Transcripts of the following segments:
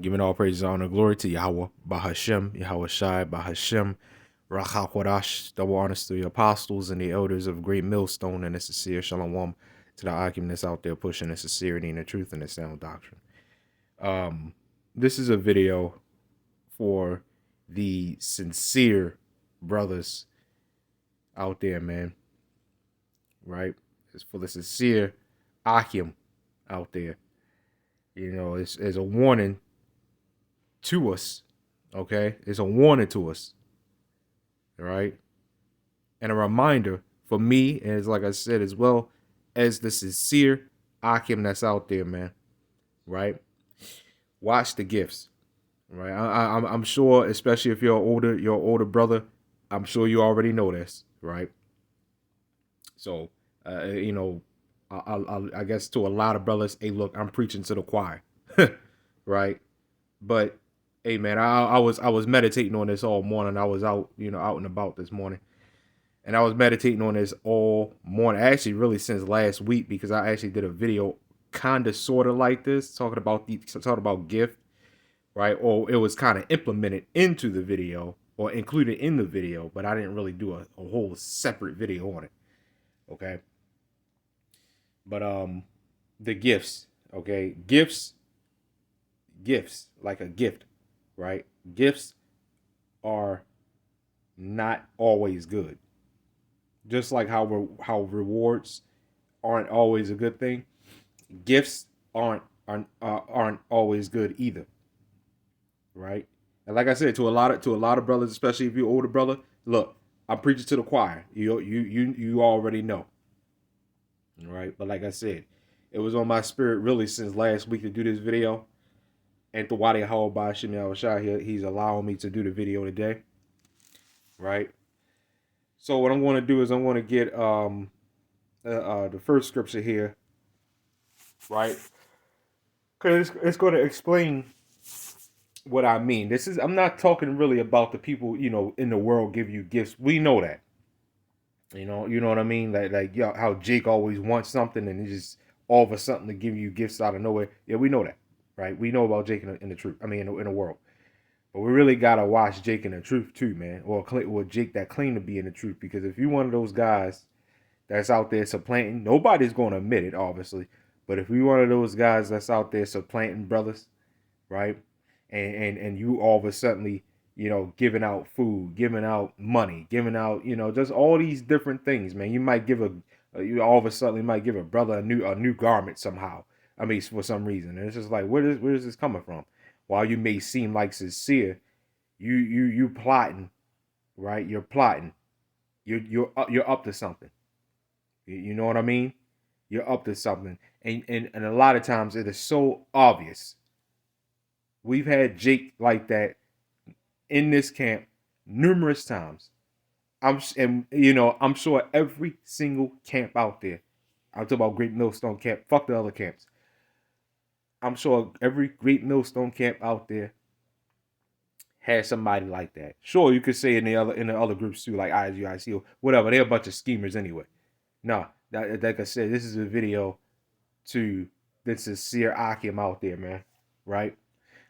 Giving all praise, honor, and glory to Yahawah, BAHASHAM, YAHAWASHI, BAHASHAM, RAHAWADASH, double honors to the apostles and the elders of Great Millstone and the sincere Shalom to the Akim that's out there pushing the sincerity and the truth and the sound doctrine. This is a video for the sincere brothers out there, man. Right? It's for the sincere Ahchyaim out there. You know, it's a warning to us, okay? It's a warning to us, all right? And a reminder for me, and like I said, as well as the sincere Ahchyaim that's out there, man, right? Watch the gifts, right? I'm sure, especially if you're older brother, I'm sure you already know this, right? So, you know, I guess to a lot of brothers, hey, look, I'm preaching to the choir, right? But hey, man, I was meditating on this all morning. I was out and about this morning, and I was meditating on this all morning. Actually, really since last week, because I actually did a video, kind of, sort of like this, talking about gift, right? Or it was kind of implemented into the video or included in the video, but I didn't really do a whole separate video on it. Okay. But the gifts, okay, gifts like a gift, right? Gifts are not always good. Just like how rewards aren't always a good thing, gifts aren't always good either, right? And like I said, to a lot of brothers, especially if you're older brother, look, I'm preaching to the choir. You already know, right? But like I said, it was on my spirit really since last week to do this video. And to YAHAWAH, he's allowing me to do the video today, right? So what I'm going to do is I'm going to get the first scripture here, right? Because it's going to explain what I mean. I'm not talking really about the people, you know, in the world give you gifts. We know that. You know what I mean? Like how Jake always wants something and he just all of a sudden to give you gifts out of nowhere. Yeah, we know that, right? We know about Jake in the truth. I mean, in the world. But we really gotta watch Jake in the truth too, man. Or Jake that claim to be in the truth. Because if you're one of those guys that's out there supplanting, nobody's going to admit it, obviously. But if you're one of those guys that's out there supplanting brothers, right? And you all of a sudden, you know, giving out food, giving out money, giving out, you know, just all these different things, man. You might give you all of a sudden might give a brother a new garment somehow. I mean, for some reason, and it's just like, where is this coming from? While you may seem like sincere, you plotting, right? You're plotting. You're up to something. You know what I mean? You're up to something, and a lot of times it is so obvious. We've had Jake like that in this camp numerous times. I'm sure every single camp out there. I'm talking about Great Millstone Camp. Fuck the other camps. I'm sure every Great Millstone Camp out there has somebody like that. Sure, you could say in the other groups too, like ISU, or whatever. They're a bunch of schemers anyway. No, like I said, this is a video to the sincere Ahchyaim out there, man. Right?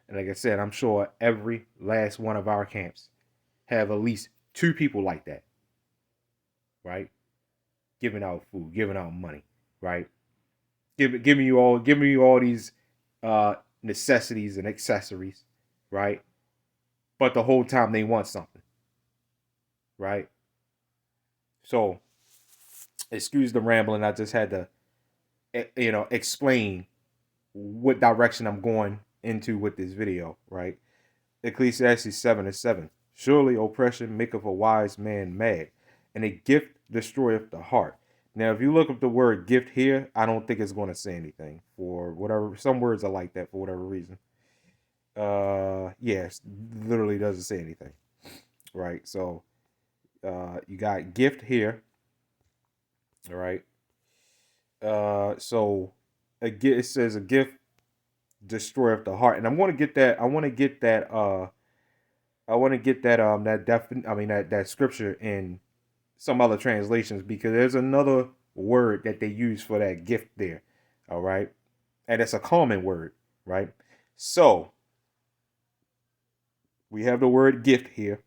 And like I said, I'm sure every last one of our camps have at least 2 people like that, right? Giving out food, giving out money, right? Giving you all these necessities and accessories, right? But the whole time they want something, right? So, excuse the rambling. I just had to, explain what direction I'm going into with this video, right? Ecclesiastes 7:7. Surely oppression maketh a wise man mad, and a gift destroyeth the heart. Now, if you look up the word gift here, I don't think it's going to say anything for whatever. Some words are like that for whatever reason. Yes, literally doesn't say anything, right? So, you got gift here, all right? So, it says a gift destroyeth the heart, and I want to get that. That scripture in some other translations, because there's another word that they use for that gift there. All right. And it's a common word, right? So We have the word gift here,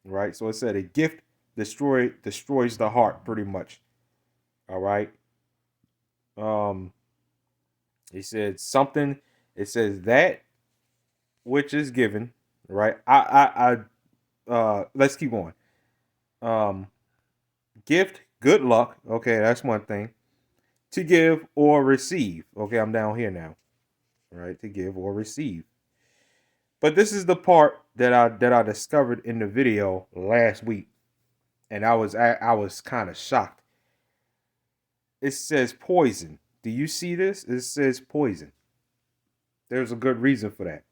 right? So it said a gift destroys the heart, pretty much. All right. Um, it said something. It says that which is given, right? Let's keep going. Um, gift, good luck. Okay, that's one thing. To give or receive. Okay, I'm down here now. All right, to give or receive. But this is the part that I discovered in the video last week, and I was kind of shocked. It says poison. Do you see this? It says poison. There's a good reason for that,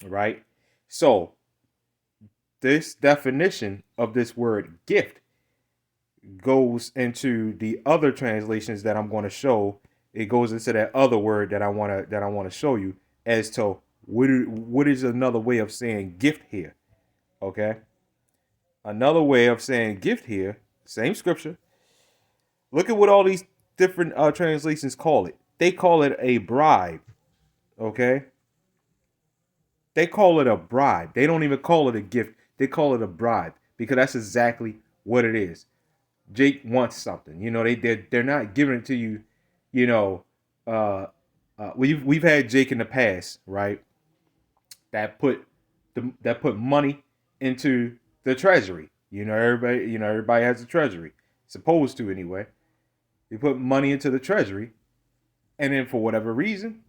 right? So this definition of this word gift goes into the other translations that I'm going to show. It goes into that other word that I want to show you as to what is another way of saying gift here. Okay, another way of saying gift here, same scripture. Look at what all these different translations call it. They call it a bribe. Okay, they call it a bribe. They don't even call it a gift. They call it a bribe because that's exactly what it is. Jake wants something. You know, they're not giving it to you. You know, we've had Jake in the past, right? That put money into the treasury. Everybody has a treasury, supposed to anyway. They put money into the treasury, and then for whatever reason,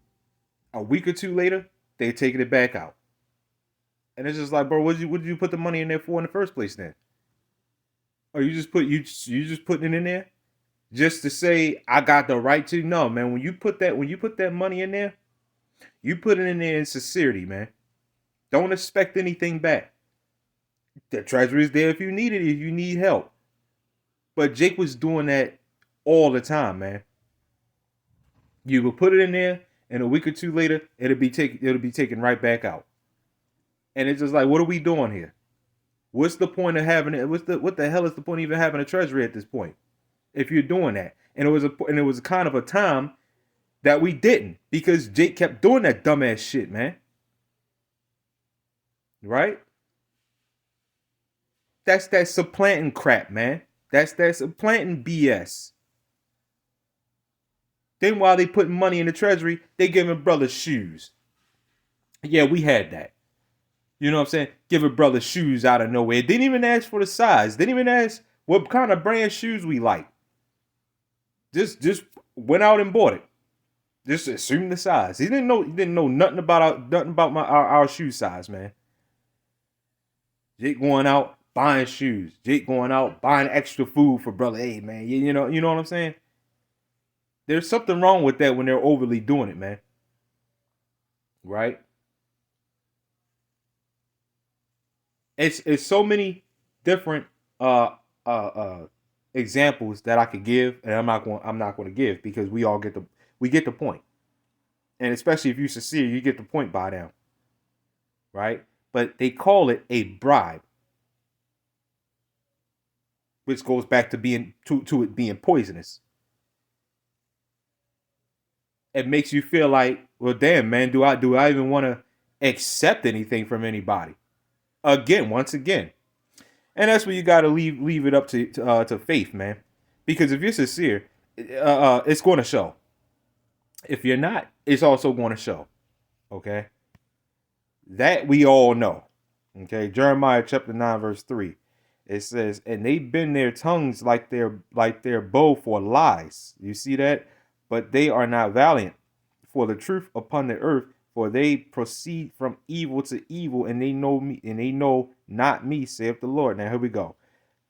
a week or two later, they're taking it back out. And it's just like, bro, what did you put the money in there for in the first place then? Or you just putting it in there just to say I got the right to? No, man. When you put that money in there, you put it in there in sincerity, man. Don't expect anything back. The treasury is there if you need it, if you need help. But Jake was doing that all the time, man. You would put it in there, and a week or two later, it'll be taken right back out. And it's just like, what are we doing here? What's the point of having it? What the hell is the point of even having a treasury at this point? If you're doing that, and it was kind of a time that we didn't, because Jake kept doing that dumbass shit, man. Right? That's that supplanting crap, man. That's supplanting BS. Then while they putting money in the treasury, they giving brothers shoes. Yeah, we had that. You know what I'm saying? Giving brothers shoes out of nowhere. Didn't even ask for the size. Didn't even ask what kind of brand shoes we like. Just went out and bought it. Just assumed the size. He didn't know nothing about our shoe size, man. Jake going out buying shoes. Jake going out buying extra food for brother. Hey, man, you know what I'm saying? There's something wrong with that when they're overly doing it, man. Right? It's so many different examples that I could give, and I'm not going to give because we get the point. And especially if you're sincere, you get the point by now, right? But they call it a bribe, which goes back to it being poisonous. It makes you feel like, well, damn, man, do I even want to accept anything from anybody? Once again, and that's where you got to leave it up to faith, man. Because if you're sincere, it's going to show. If you're not, it's also going to show. Okay, that we all know. Okay, Jeremiah chapter 9 verse 3. It says, "And they bend their tongues like their bow for lies." You see that? But they are not valiant for the truth upon the earth, for they proceed from evil to evil, and they know me, and they know not me, saith the Lord. Now here we go.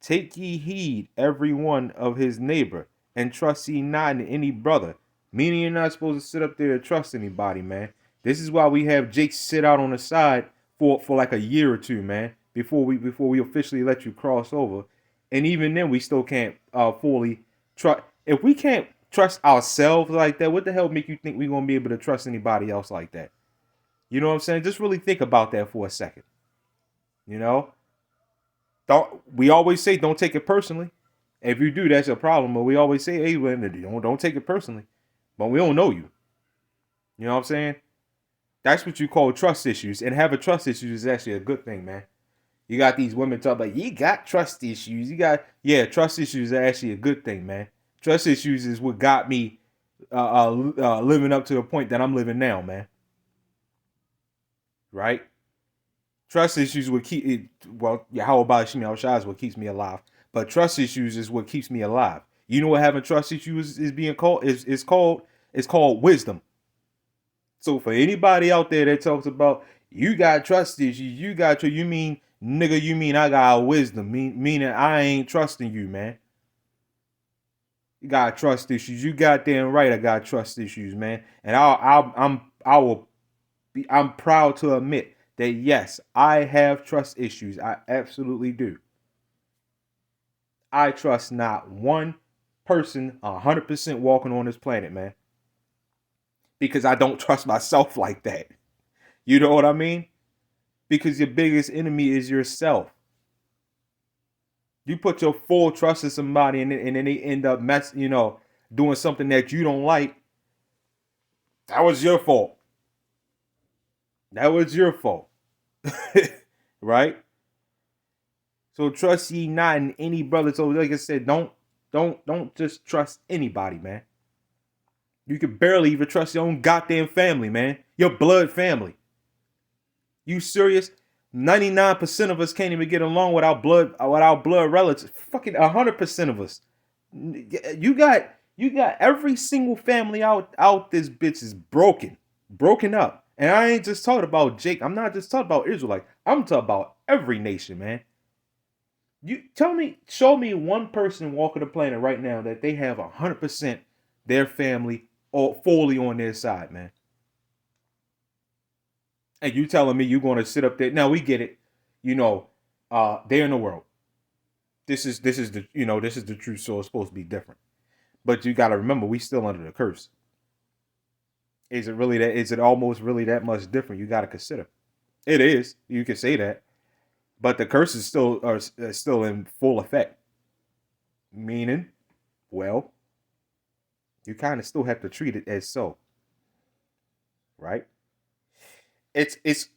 Take ye heed every one of his neighbor, and trust ye not in any brother. Meaning you're not supposed to sit up there and trust anybody, man. This is why we have Jake sit out on the side for like a year or two, man, before we officially let you cross over. And even then, we still can't fully trust. If we can't trust ourselves like that, what the hell make you think we're gonna be able to trust anybody else like that? You know what I'm saying? Just really think about that for a second. You know, we always say don't take it personally. If you do, that's a problem. But we always say, hey, don't take it personally. But we don't know you. You know what I'm saying? That's what you call trust issues. And having trust issues is actually a good thing, man. You got these women talk about, you got trust issues. Yeah, trust issues are actually a good thing, man. Trust issues is what got me living up to the point that I'm living now, man. Right? Trust issues would keep it. Well, yeah, how about YAHAWASHI is what keeps me alive. But trust issues is what keeps me alive. You know what having trust issues is being called is called? It's called wisdom. So for anybody out there that talks about you got trust issues, you mean nigga, you mean I got wisdom, meaning I ain't trusting you, man. You got trust issues. You goddamn right, I got trust issues, man. And I'm proud to admit that yes, I have trust issues. I absolutely do. I trust not one person 100% walking on this planet, man. Because I don't trust myself like that. You know what I mean? Because your biggest enemy is yourself. You put your full trust in somebody and then they end up doing something that you don't like. That was your fault. That was your fault. Right? So trust ye not in any brother. So like I said, don't just trust anybody, man. You can barely even trust your own goddamn family, man. Your blood family. You serious? 99% of us can't even get along without blood relatives. Fucking 100% of us. You got every single family out this bitch is broken up. And I ain't just talking about Jake. I'm not just talking about Israelite. I'm talking about every nation, man. You show me one person walking the planet right now that they have 100% their family all fully on their side, man. And you telling me you're going to sit up there? Now we get it. They're in the world. This is the truth. So it's supposed to be different. But you got to remember, we still under the curse. Is it really that? Is it almost really that much different? You got to consider. It is. You can say that, but the curses still in full effect. Meaning, well, you kind of still have to treat it as so, right? It's as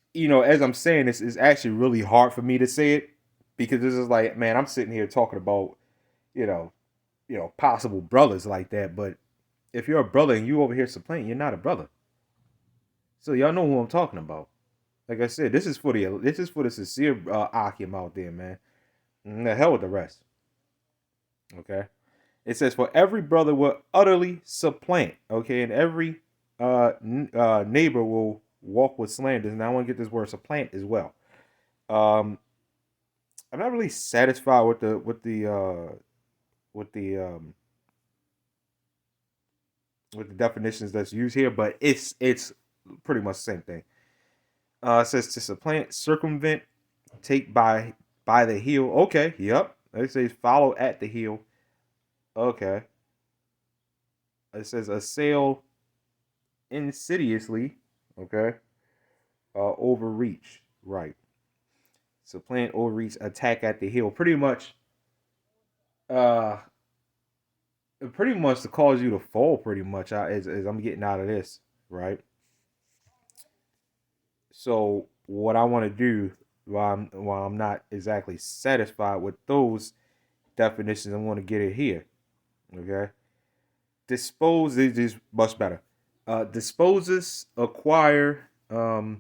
I'm saying this, it's actually really hard for me to say it because this is like, man, I'm sitting here talking about you know possible brothers like that, but if you're a brother and you over here supplanting, you're not a brother. So y'all know who I'm talking about. Like I said, this is for the sincere Ahchyaam out there, man. And the hell with the rest. Okay. It says for every brother will utterly supplant. Okay, and every neighbor will walk with slanders. And I want to get this word supplant as well. I'm not really satisfied with the definitions that's used here, but it's pretty much the same thing. It says to supplant, circumvent, take by the heel. Okay, yep. It says follow at the heel. Okay. It says assail insidiously. Okay. Overreach. Right. Supplant, overreach, attack at the heel. Pretty much. Pretty much to cause you to fall. Pretty much as I'm getting out of this. Right. So what I want to do while I'm not exactly satisfied with those definitions, I want to get it here. Okay. Dispose is much better. Disposes, acquire. Oh,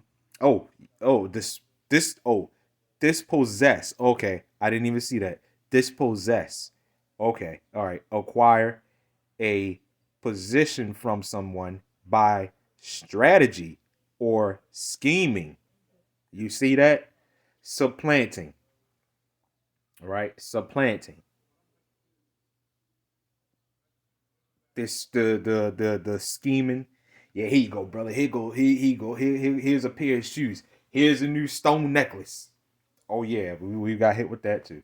dispossess. Okay, I didn't even see that. Dispossess. Okay, all right. Acquire a position from someone by strategy or scheming. You see that? Supplanting. All right, supplanting. This the scheming. Yeah, here you go, brother. Here go. Here go. Here's a pair of shoes. Here's a new stone necklace. Oh yeah, we got hit with that too.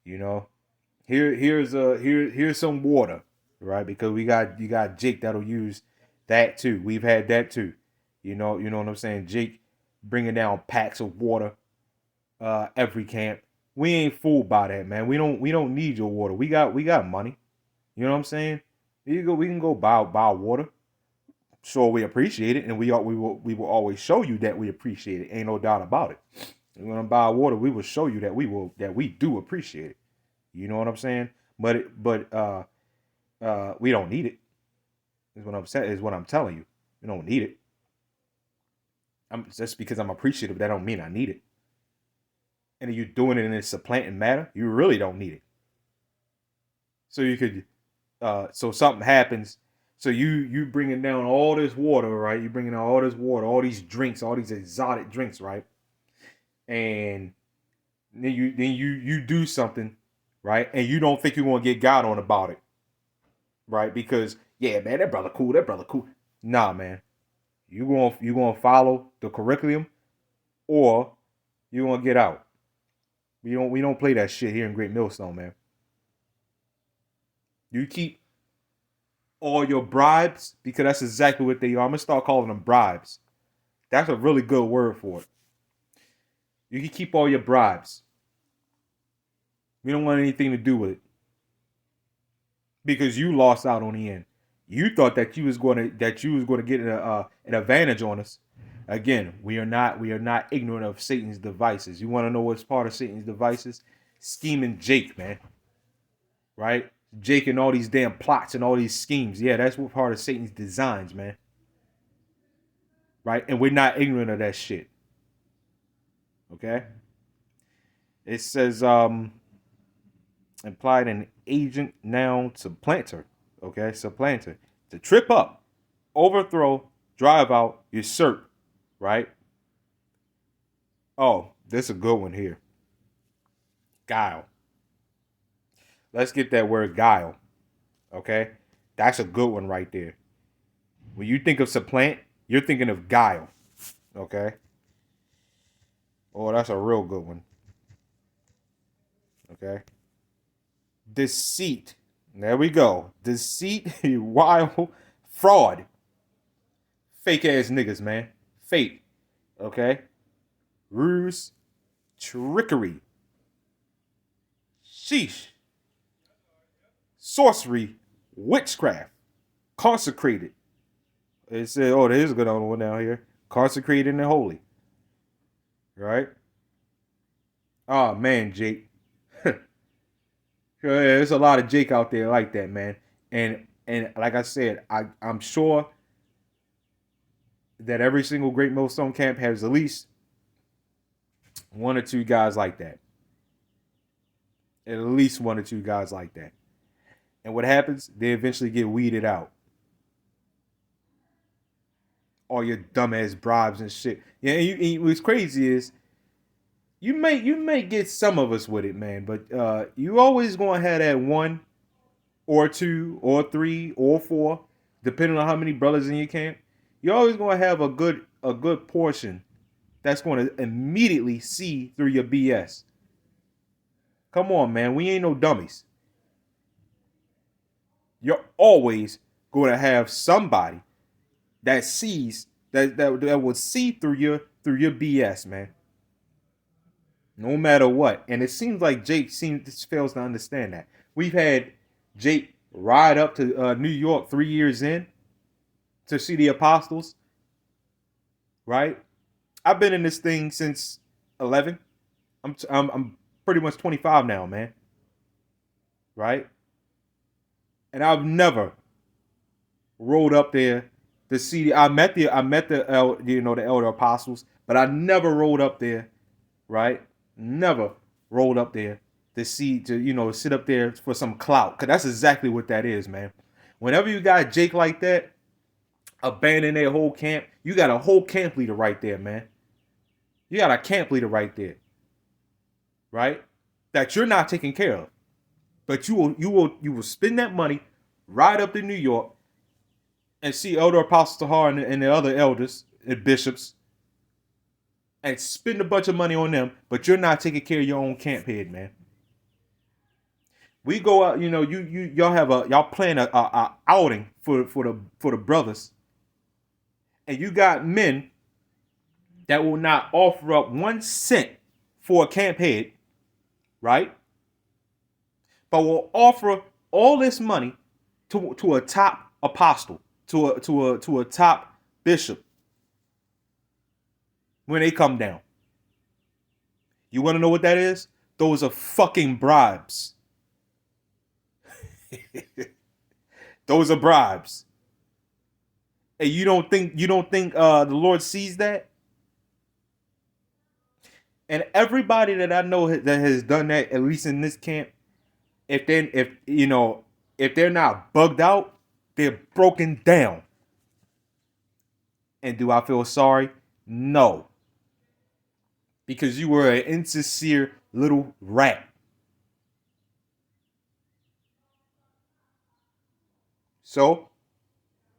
You know, here's some water, right? Because you got Jake that'll use that too. We've had that too. You know what I'm saying? Jake bringing down packs of water, every camp. We ain't fooled by that, man. We don't need your water. We got money. You know what I'm saying? We can go buy water. sure we appreciate it, and we will always show you that we appreciate it. Ain't no doubt about it. We're gonna buy water. We will show you that we do appreciate it. You know what I'm saying? But we don't need it. Is what I'm saying. Is what I'm telling you. We don't need it. Just because I'm appreciative, that don't mean I need it. And if you're doing it in a supplanting manner, you really don't need it. So you could, so something happens. So you bringing down all this water, right? You bringing down all this water, all these drinks, all these exotic drinks, right? And then you do something, right? And you don't think you're gonna get God on about it, right? Because yeah, man, that brother cool, that brother cool. Nah, man, you gonna follow the curriculum, or you gonna get out. We don't play that shit here in Great Millstone, man. You keep all your bribes, because that's exactly what they are. I'm gonna start calling them bribes. That's a really good word for it. You can keep all your bribes. We don't want anything to do with it, because you lost out on the end. You thought that you was going to get an advantage on us. Again, we are not ignorant of Satan's devices. You want to know what's part of Satan's devices? Scheming Jake, man. Right? Jake and all these damn plots and all these schemes. Yeah, that's what part of Satan's designs, man. Right? And we're not ignorant of that shit. Okay? It says implied an agent, noun, supplanter. Okay, supplanter. To trip up, overthrow, drive out, usurp. Right? Oh, this is a good one here. Guile. Let's get that word guile. Okay? That's a good one right there. When you think of supplant, you're thinking of guile. Okay? Oh, that's a real good one. Okay? Deceit. There we go. Deceit, wild, fraud. Fake ass niggas, man. Fake. Okay? Ruse, trickery. Sheesh. Sorcery, witchcraft. Consecrated. It said, oh, there's a good one down here. Consecrated and holy. Right? Oh, man, Jake. There's a lot of Jake out there like that, man. And like I said, I'm sure that every single Great Millstone camp has at least one or two guys like that. At least one or two guys like that. And what happens? They eventually get weeded out. All your dumbass bribes and shit. Yeah, and what's crazy is you may get some of us with it, man, but you always gonna have that one or two or three or four, depending on how many brothers in your camp. You're always gonna have a good portion that's gonna immediately see through your BS. Come on, man, we ain't no dummies. You're always gonna have somebody that sees that will see through your BS, man. No matter what. And it seems like Jake fails to understand that. We've had Jake ride up to New York 3 years in to see the apostles. Right? I've been in this thing since 11. I'm pretty much 25 now, man. Right? And I've never rode up there to see. I met the elder apostles, but I never rode up there. Right? Never rolled up there to sit up there for some clout. Because that's exactly what that is, man. Whenever you got Jake like that, abandon their whole camp, you got a whole camp leader right there, man. You got a camp leader right there. Right? That you're not taking care of. But you will spend that money, ride up to New York, and see Elder Apostle Tahar and the other elders and bishops, and spend a bunch of money on them, but you're not taking care of your own camp head, man. We go out, y'all plan a outing for the brothers, and you got men that will not offer up 1 cent for a camp head, right? But will offer all this money to a top apostle, to a top bishop when they come down. You want to know what that is? Those are fucking bribes. Those are bribes. And you don't think the Lord sees that? And everybody that I know that has done that, at least in this camp, if they're not bugged out, they're broken down. And do I feel sorry? No. Because you were an insincere little rat. So,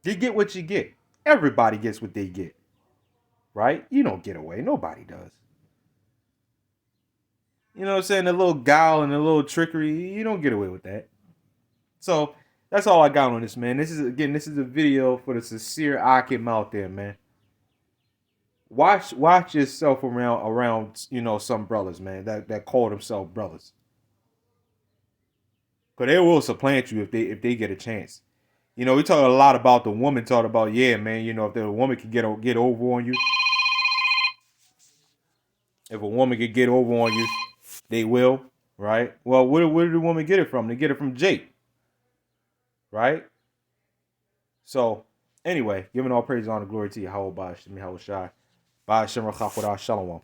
you get what you get. Everybody gets what they get. Right? You don't get away. Nobody does. You know what I'm saying? A little guile and a little trickery, you don't get away with that. So, that's all I got on this, man. This is a video for the sincere Ahchyaim out there, man. Watch yourself around some brothers, man, that call themselves brothers. Cause they will supplant you if they get a chance. We talk a lot about the woman. Talk about, yeah, man. If the woman can get over on you, if a woman can get over on you, they will, right? Well, where did the woman get it from? They get it from Jake, right? So, anyway, giving all praise, honor, glory to Yahawah, BAHASHAM, YAHAWASHI, BAHASHAM, Shalom.